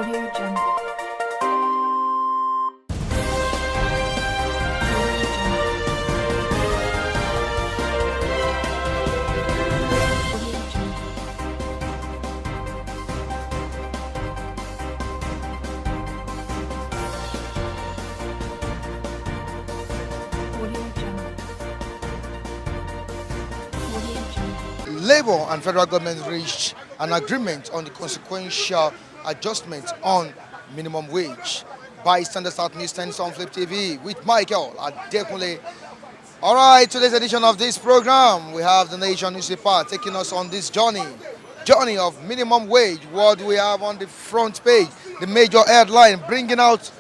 Audio Jungle. Labour and federal government reached an agreement on the consequential adjustment on minimum wage. By Standard South News 10 on Flip TV with Michael Adekunle. All right, today's edition of this program, we have the Nation newspaper taking us on this journey of minimum wage. What do we have on the front page? The major headline bringing out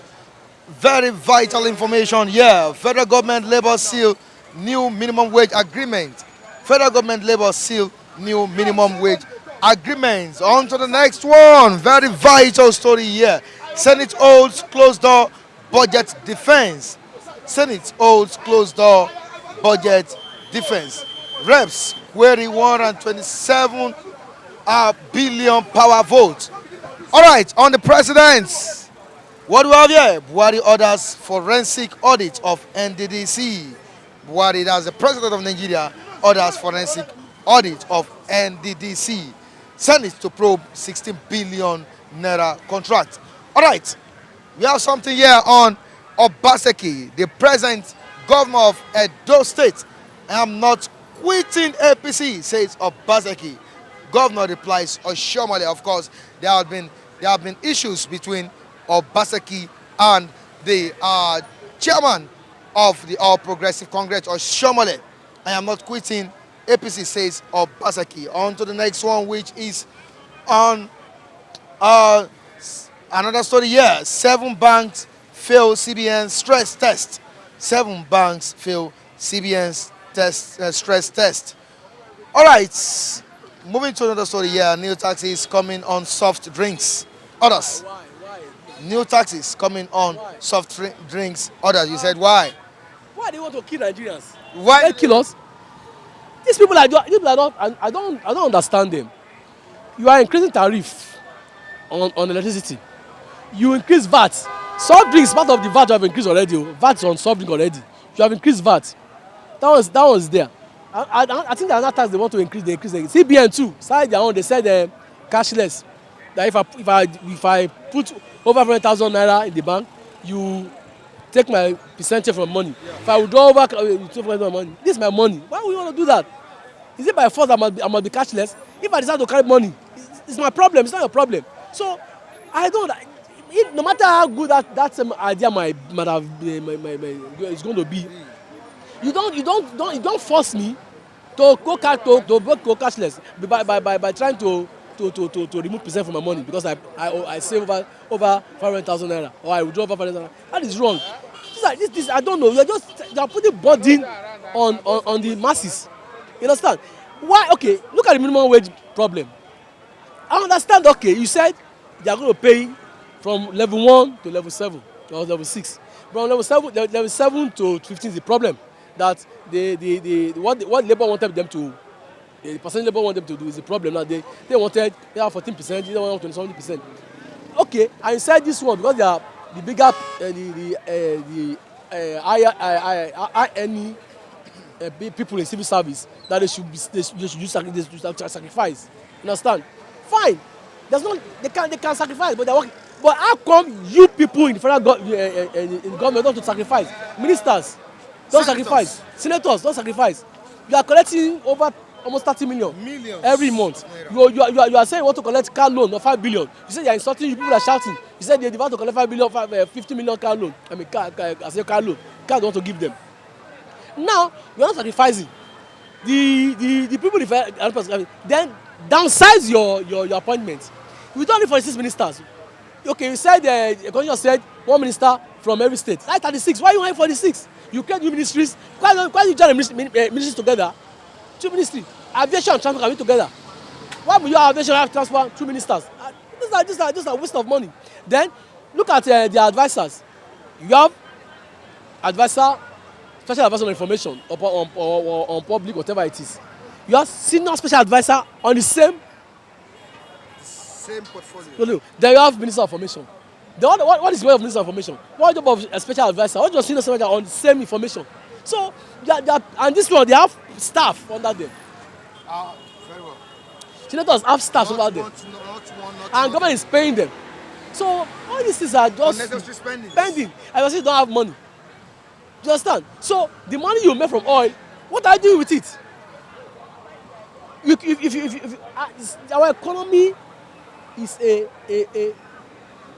very vital information here. Federal government Labour seal new minimum wage agreement. Federal government Labour seal new minimum wage agreements. On to the next one. Very vital story here. Senate holds closed door budget defense. Senate holds closed door budget defense. Reps query 127 billion power vote. All right, on the presidents. What do we have here? Buhari orders forensic audit of NDDC. Buhari, that's the president of Nigeria, orders forensic audit of NDDC. Senate to probe 16 billion naira contract. All right, we have something here on Obaseki, the present governor of Edo State. I am not quitting APC, says Obaseki. Governor replies, Oshomole. Of course, there have been issues between Obaseki and the chairman of the All Progressive Congress, Oshomole. I am not quitting APC, says Obaseki. On to the next one, which is on another story here. 7 banks fail CBN stress test. 7 banks fail CBN's stress test. All right, moving to another story here. New taxes coming on soft drinks. Others. Why? New taxes coming on soft drinks. Others. You said why? Why they want to kill Nigerians? Why? They kill us. These people I don't understand them. You are increasing tariff on electricity. You increase VAT. Soft drinks, part of the VAT you have increased already. VAT on soft drink already. You have increased VAT. That was there. I think the other tax they want to increase, they increase. CBN too. Side their own. They said cashless. That if I put over 400,000 naira in the bank, you take my percentage from money. Yeah. If I would draw over, you take my money. This is my money. Why would you want to do that? Is it by force I must be cashless? If I decide to carry money, it's my problem. It's not your problem. So I don't. No matter how good that same idea might have is going to be, you don't force me to go cashless by trying to remove percent from my money because I save over 500,000 naira or I withdraw over 500,000 naira. That is wrong. This I don't know. You're putting burden on the masses. You understand? Why? Okay, look at the minimum wage problem. I understand. Okay, you said they are going to pay from level 1 to level 7 or level 6. From level 7 to 15 is the problem. That what Labour wanted them to. The percentage Labour want them to do is the problem. Now they wanted 14%, they want 27%. Okay, I said this one because they are the bigger people in civil service that they should sacrifice. You understand? Fine. They can sacrifice, but they're working. But how come you people in the federal in government don't sacrifice? Ministers don't sacrifice. Senators don't sacrifice. You are collecting over almost 30 million every month. You are saying you want to collect car loan of 5 billion. You say you are insulting you, people are shouting. You said they want to collect 5 billion, 50 million car loan. I mean, I say car loan. Car they want to give them. Now, you are not sacrificing. The people, then downsize your appointment. We don't need 46 ministers. Okay, you said, the said 1 minister from every state. That's 36. Why you want 46? You create new ministries. Why don't you join the ministries together? 2 ministries. Aviation and transport can be together. Why would you have aviation and transport 2 ministers? This is a waste of money. Then look at the advisors. You have advisor, special advisor on information on public, whatever it is. You have senior special advisor on the same Same portfolio. No. Then you have Minister of Information. What is the way of Minister of Information? What job of a special advisor? What your senior soldier on the same information? So, and this one, they have staff under them. Very well. Senators have staff over them. And government is paying them. So, all these things are just unnecessary spending. And you still don't have money. Do you understand? So, the money you make from oil, what are you doing with it? Our economy is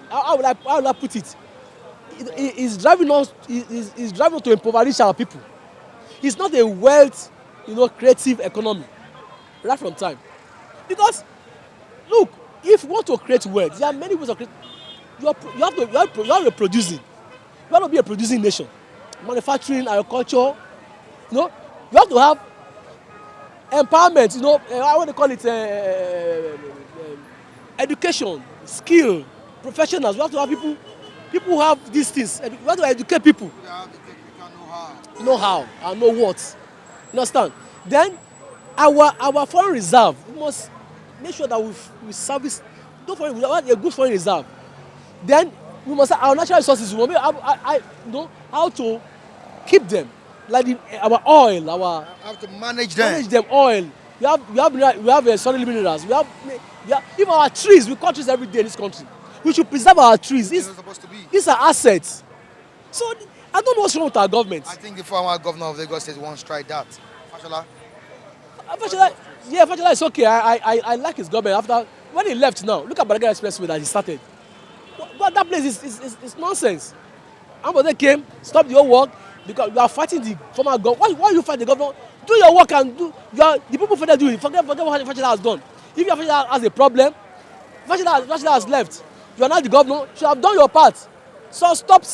how will I put it? It's driving us. Is driving us to impoverish our people. It's not a wealth, creative economy. Right from time, because look, if you want to create wealth, there are many ways of creating. You have to be producing. You have to be a producing nation. Manufacturing, agriculture. You have to have empowerment. I want to call it education, skill, professionals. We have to have people who have these things. We have to educate people. Know how and know what. You understand? Then our foreign reserve, we must make sure that we service. Don't forget, we have a good foreign reserve. Then we must have our natural resources. We know how to keep them, like our oil, our have to manage them. Manage them. Oil. We have solid minerals. We have even our trees. We cut trees every day in this country. We should preserve our trees. These are assets. So I don't know what's wrong with our government. I think the former governor of Lagos State once tried that. Fashola? Fashola is okay. I like his government. After when he left now, look at Badagry Expressway that he started. But that place is nonsense. Ambode came, stopped the whole work because you are fighting the former governor. Why you fight the governor? Do your work and the people further do it. Forget what Fashola has done. If your Fashola has a problem, Fashola has left. You are not the governor. You should have done your part. So stop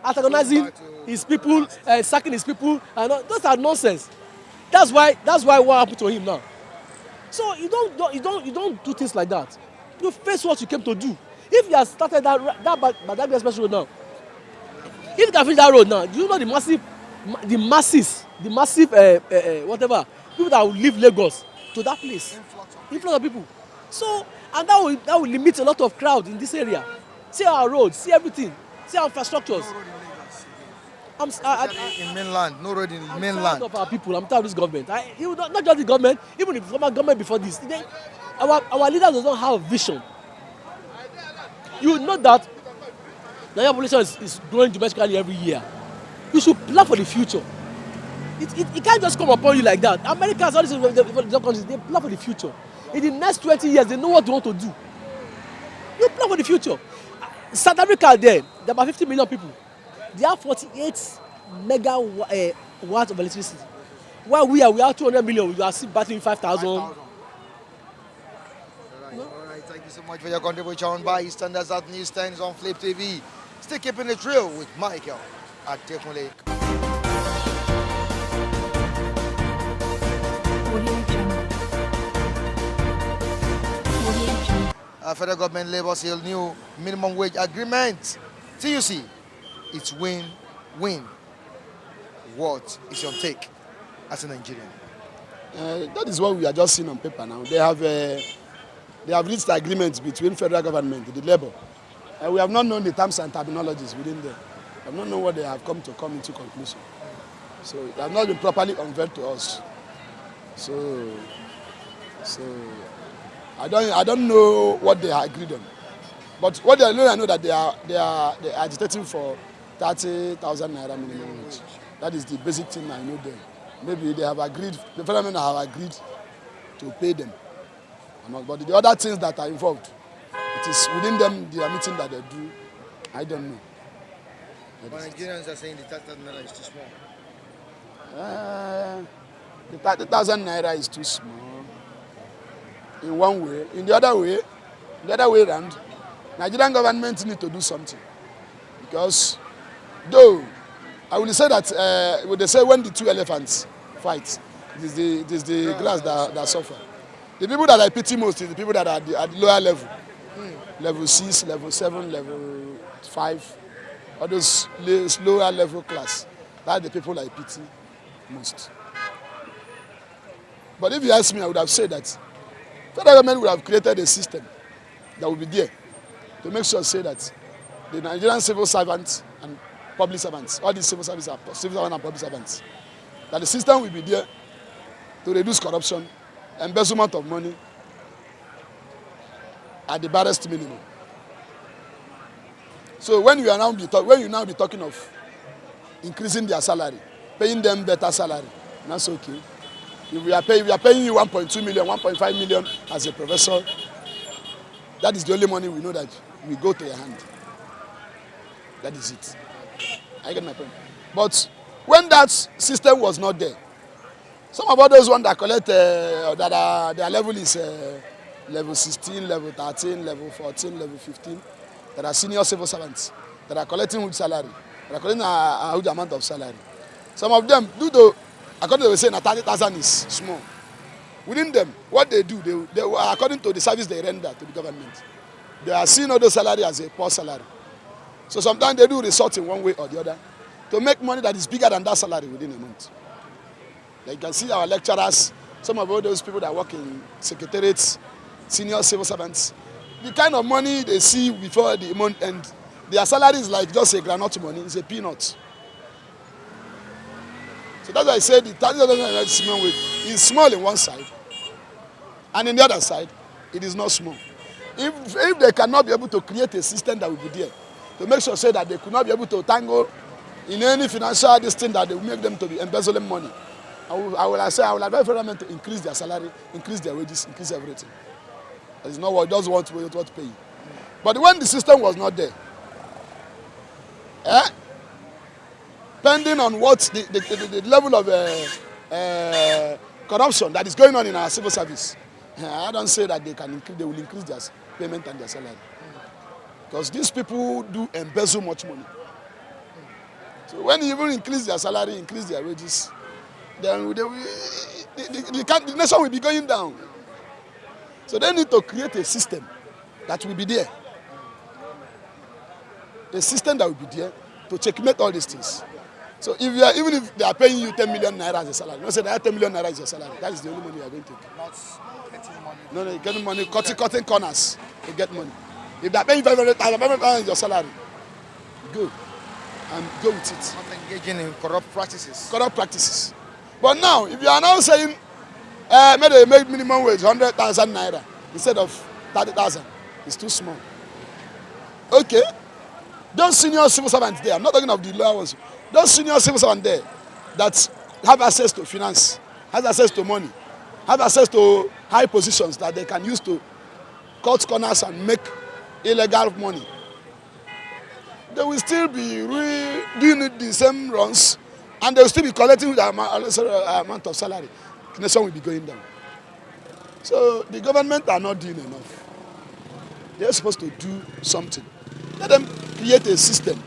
antagonizing his people, sacking his people, and those are nonsense. That's why what happened to him now. So you don't do things like that. You face what you came to do. If you have started that Badagry Express road now, if you can finish that road now, do you know the massive whatever people that will leave Lagos to that place, influx of people. So and that will limit a lot of crowd in this area. See our roads, see everything, see our infrastructures. In mainland, no road in mainland. I'm tired of our people. I'm tired of this government. Not just the government, even the former government before this. Our leaders don't have a vision. You know that Nigerian population is growing domestically every year. You should plan for the future. It can't just come upon you like that. Americans, all these countries, they plan for the future. In the next 20 years, they know what they want to do. You plan for the future. South Africa there are about 50 million people. They have 48 megawatts of electricity. While we have 200 million, we are still battling 5,000. All right, thank you so much for your contribution by Standards at Newsstands on Flip TV. Stay keeping it real with Michael at Dekunle. Federal government Labour seal new minimum wage agreement. TUC, it's win-win. What is your take as a Nigerian? That is what we are just seeing on paper now. They have reached agreements between federal government and the Labour. We have not known the terms and terminologies within them. We have not known what they have come into conclusion. So it has not been properly unveiled to us. So I don't know what they are agreed on. But what they know, I know that they are agitating for 30,000 naira minimum wage. That is the basic thing I know there. Maybe they have agreed, the federal government have agreed to pay them. But the other things that are involved, it is within them, the meeting that they do, I don't know. But Nigerians are saying the 30,000 naira is too small. The 30,000 naira is too small. In one way. In the other way around, Nigerian government need to do something. Because, though, I will say that, they say when the two elephants fight, it is the grass that suffer. The people that I pity most is the people that are at the lower level. Level 6, level 7, level 5, all those lower level class. That's the people I pity most. But if you ask me, I would have said that Federal government would have created a system that will be there to make sure say that the Nigerian civil servants and public servants, all these civil servants and public servants, that the system will be there to reduce corruption, embezzlement of money at the barest minimum. So when you now be talking of increasing their salary, paying them better salary, that's okay. If we are paying you 1.2 million, 1.5 million as a professor, that is the only money we know that will go to your hand. That is it. I get my point. But when that system was not there, some of all those ones that collect their level is level 16, level 13, level 14, level 15, that are senior civil servants, that are collecting huge salary, that are collecting a huge amount of salary. Some of them, according to what they say, 30,000 is small. Within them, what they do, they according to the service they render to the government, they are seeing all those salary as a poor salary. So sometimes they do resort in one way or the other to make money that is bigger than that salary within a month. Like you can see our lecturers, some of all those people that work in secretariats, senior civil servants, the kind of money they see before the month end, their salary is like just a granite money, it's a peanut. So that's why I say the 30,000 is small in one side, and in the other side, it is not small. If they cannot be able to create a system that will be there, to make sure say that they could not be able to tangle in any financial this thing that they will make them to be embezzling money, I will advise the government to increase their salary, increase their wages, increase everything. That is not what does want to pay you. But when the system was not there, depending on what the level of corruption that is going on in our civil service, I don't say that they will increase their payment and their salary. Because these people do embezzle much money. So when you even increase their salary, increase their wages, then the nation will be going down. So they need to create a system that will be there. A system that will be there to checkmate all these things. So even if they are paying you 10 million naira as a salary, don't say that 10 million naira is your salary. That is the only money you are going to take. Not getting money. No, you're getting money, cutting corners to get money. If they are paying 500,000 is your salary, go and go with it. Not engaging in corrupt practices. Corrupt practices. But now, if you are now saying, maybe they make minimum wage 100,000 naira instead of 30,000, it's too small. Okay, those senior civil servants there, I'm not talking of the lower ones, those senior civil servants there that have access to finance, have access to money, have access to high positions that they can use to cut corners and make illegal money, they will still be doing the same runs, and they will still be collecting the amount of salary. The nation will be going down. So the government are not doing enough. They are supposed to do something. Let them create a system.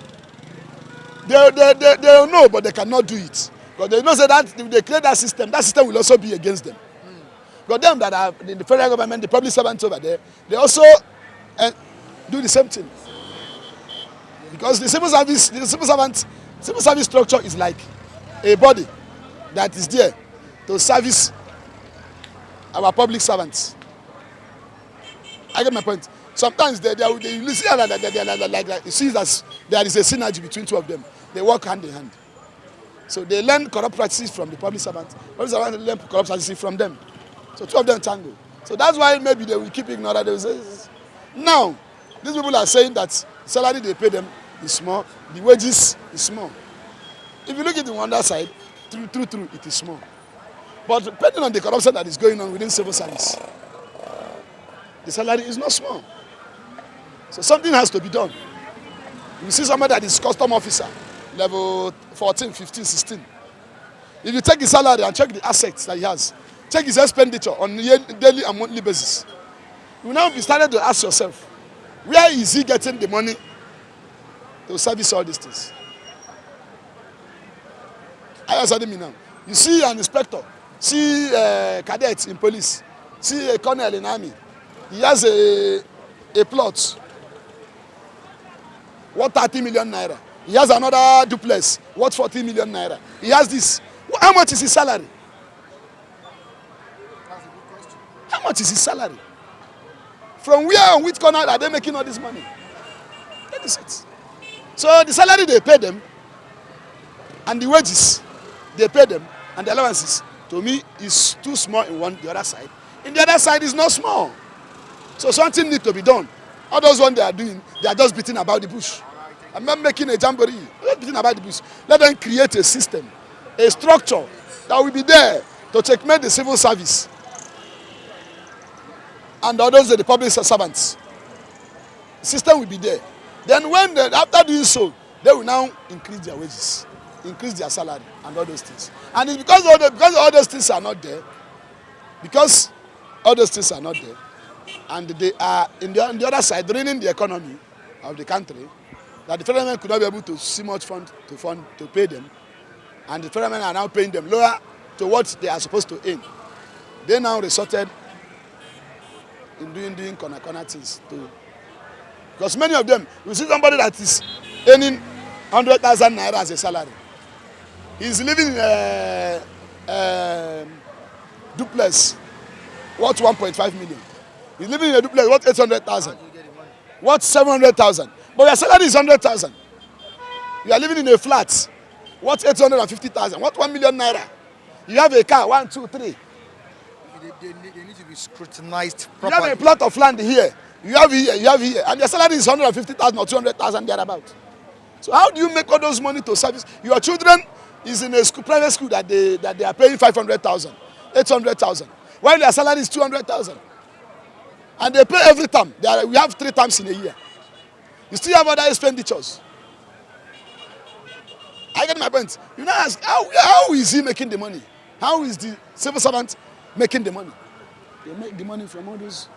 They know, but they cannot do it. Because they know that if they create that system will also be against them. Because them that are in the federal government, the public servants over there, they also do the same thing. Because the civil service structure is like a body that is there to service our public servants. I get my point. Sometimes you see that you see that there is a synergy between two of them. They work hand in hand. So they learn corrupt practices from the public servants. Public servants learn corrupt practices from them. So two of them tango. So that's why maybe they will keep ignoring. They will say, now, these people are saying that the salary they pay them is small, the wages is small. If you look at the one other side, true, it is small. But depending on the corruption that is going on within civil service, the salary is not small. So something has to be done. You see somebody that is custom officer, level 14, 15, 16. If you take his salary and check the assets that he has, check his expenditure on a daily and monthly basis, you will now be started to ask yourself, where is he getting the money to service all these things? I answered me now. You see an inspector, see a cadet in police, see a colonel in army. He has a plot worth 30 million naira. He has another duplex worth 40 million naira. He has this. How much is his salary? That's a good question. How much is his salary? From where, on which corner are they making all this money? That is it. So the salary they pay them, and the wages they pay them, and the allowances, to me, is too small in the other side. In the other side, is not small. So something needs to be done. All those ones they are doing, they are just beating about the bush. I'm not making a jamboree. They're just beating about the bush. Let them create a system, a structure that will be there to checkmate the civil service and others the public servants. The system will be there. Then when after doing so, they will now increase their wages, increase their salary, and all those things. And it's because all those things are not there, because all those things are not there, and they are on the other side draining the economy of the country, that the federal government could not be able to see much fund to pay them, and the federal government are now paying them lower to what they are supposed to earn. They now resorted in doing corner things too. Because many of them, you see somebody that is earning 100,000 naira as a salary. He's living in a duplex worth 1.5 million. He's living in a duplex worth 800,000. Worth 700,000. But your salary is 100,000. You are living in a flat worth 850,000. Worth 1 million naira. You have a car, 1, 2, 3. They need to be scrutinized properly. You have a plot of land here. You have here, and your salary is 150,000 or 200,000 thereabout. So how do you make all those money to service? Your children is in a school, private school that they are paying 500,000, 800,000, while their salary is 200,000. And they pay every term. We have 3 terms in a year. You still have other expenditures. I get my point. You now ask, how is he making the money? How is the civil servant making the money? They make the money from all those.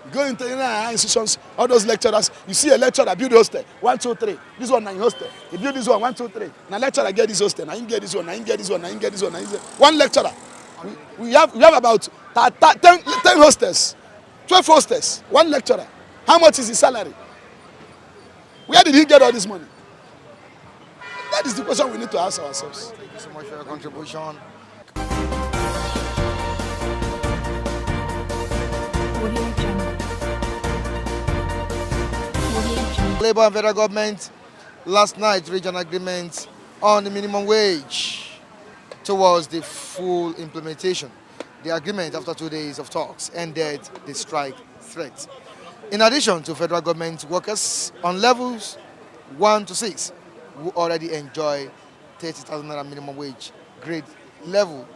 You go into institutions, all those lecturers, you see a lecturer build hostel, 1, 2, 3. This one, 9 hostel. He build this one, 1, 2, 3. Now lecturer get this hostel, now he get this one, now he get this one, now he get this one, now he get one lecturer. We have about 10 hostels, 12 hostels, one lecturer. How much is his salary? Where did he get all this money? That is the question we need to ask ourselves. Thank you so much for your contribution. Labour and federal government last night reached an agreement on the minimum wage towards the full implementation. The agreement, after 2 days of talks, ended the strike threat. In addition to federal government workers on levels 1 to 6, who already enjoy 30,000 naira minimum wage, grade level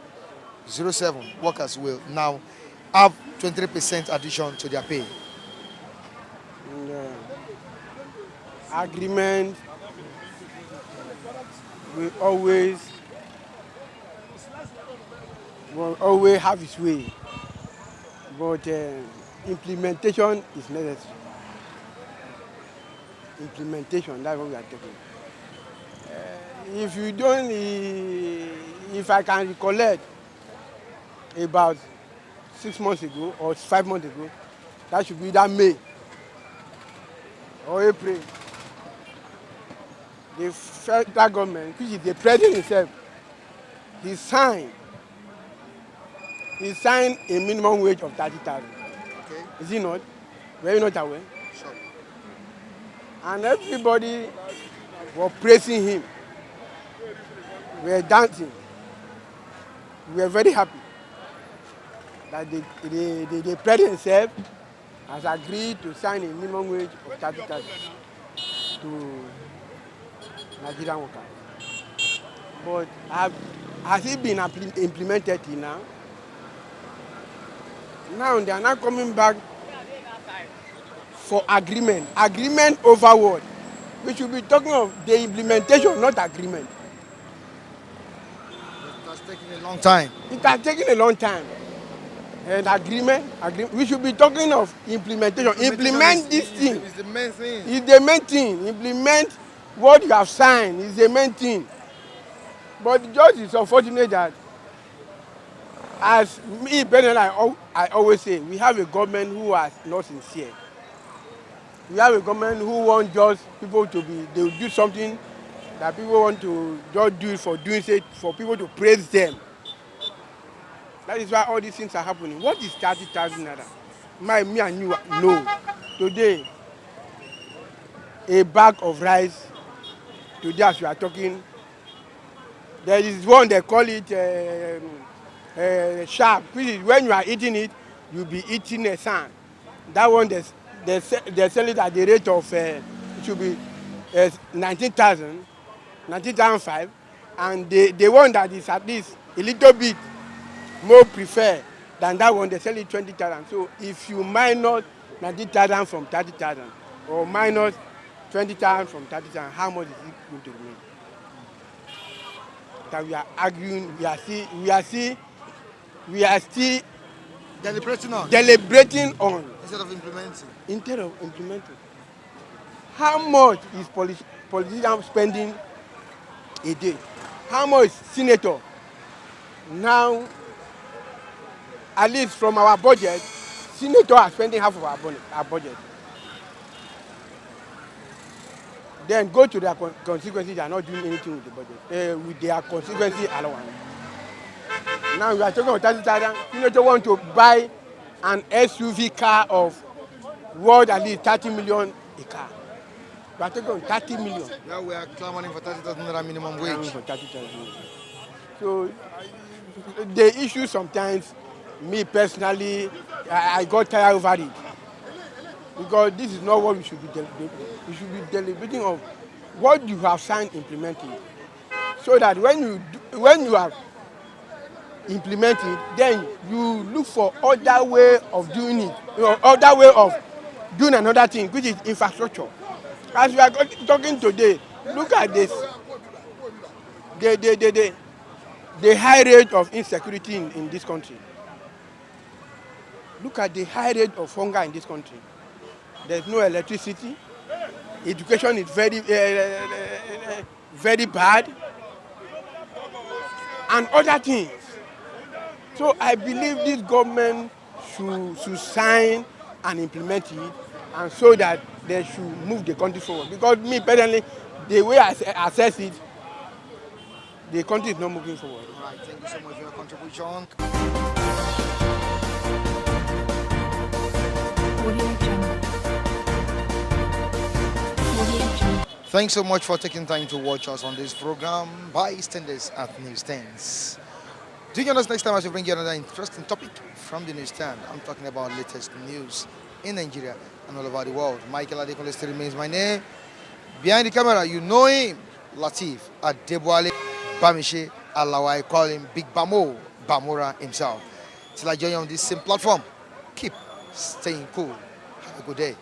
07 workers will now have 23% addition to their pay. Agreement will always have its way, but implementation is necessary. Implementation, that's what we are taking. If you don't, if I can recollect, about 6 months ago or 5 months ago, that should be that May or April, the federal government, which is the president himself, he signed a minimum wage of 30,000. Okay. Is he not? Were you not aware? Sure. And everybody was praising him. We were dancing. We were very happy that the president himself has agreed to sign a minimum wage of 30,000 to Nigerian workers. But has it been implemented till now? Now they are not coming back for agreement. Agreement over what? We should be talking of the implementation, not agreement. It has taken a long time. It has taken a long time. And agreement, we should be talking of implementation. Implement this thing. It's the main thing. It's the main thing. Implement what you have signed is the main thing. But just it's unfortunate that, as me, Ben, and I always say, we have a government who is not sincere. We have a government who wants just people to be, they will do something that people want to just do it for doing it, for people to praise them. That is why all these things are happening. What is 30,000 naira? Me and you know. Today, a bag of rice, today as we are talking, there is one they call it sharp, which is when you are eating it, you'll be eating a sand. That one they sell it at the rate of it should be 19,000, 19,005, and the one that is at least a little bit more preferred than that one, they sell it 20,000. So if you minus 19,000 from 30,000 or minus 20,000 from 30,000, how much is it going to remain? That we are arguing, we are still deliberating on instead of implementing. How much is politician spending a day? How much senator? Now, at least from our budget, senator are spending half of our budget. Then go to their consequences, they are not doing anything with the budget, with their consequences allowance. Now we are talking about 30,000. Senator want to buy an SUV car of worth at least 30 million a car. We are talking about 30 million. Now we are clamoring for 30,000 minimum wage. For 30,000. So the issue sometimes, me personally, I got tired over it. Because this is not what we should be deliberating. We should be deliberating of what you have signed implementing. So that when you have implemented, then you look for other way of doing it, other way of doing another thing, which is infrastructure. As we are talking today, look at this. The high rate of insecurity in this country. Look at the high rate of hunger in this country. There's no electricity. Education is very bad. And other things. So I believe this government should sign and implement it, and so that they should move the country forward. Because me personally, the way I assess it, the country is not moving forward. All right, thank you so much for your contribution. Thanks so much for taking time to watch us on this program, Bystanders at Newsstands. Join us next time as we bring you another interesting topic from the newsstand. I'm talking about latest news in Nigeria and all over the world. Michael Adekunle still remains my name. Behind the camera, you know him, Latif Adebwale Bamiche Alawa. I call him Big Bamo, Bamora himself. Till I join you on this same platform, keep staying cool. Have a good day.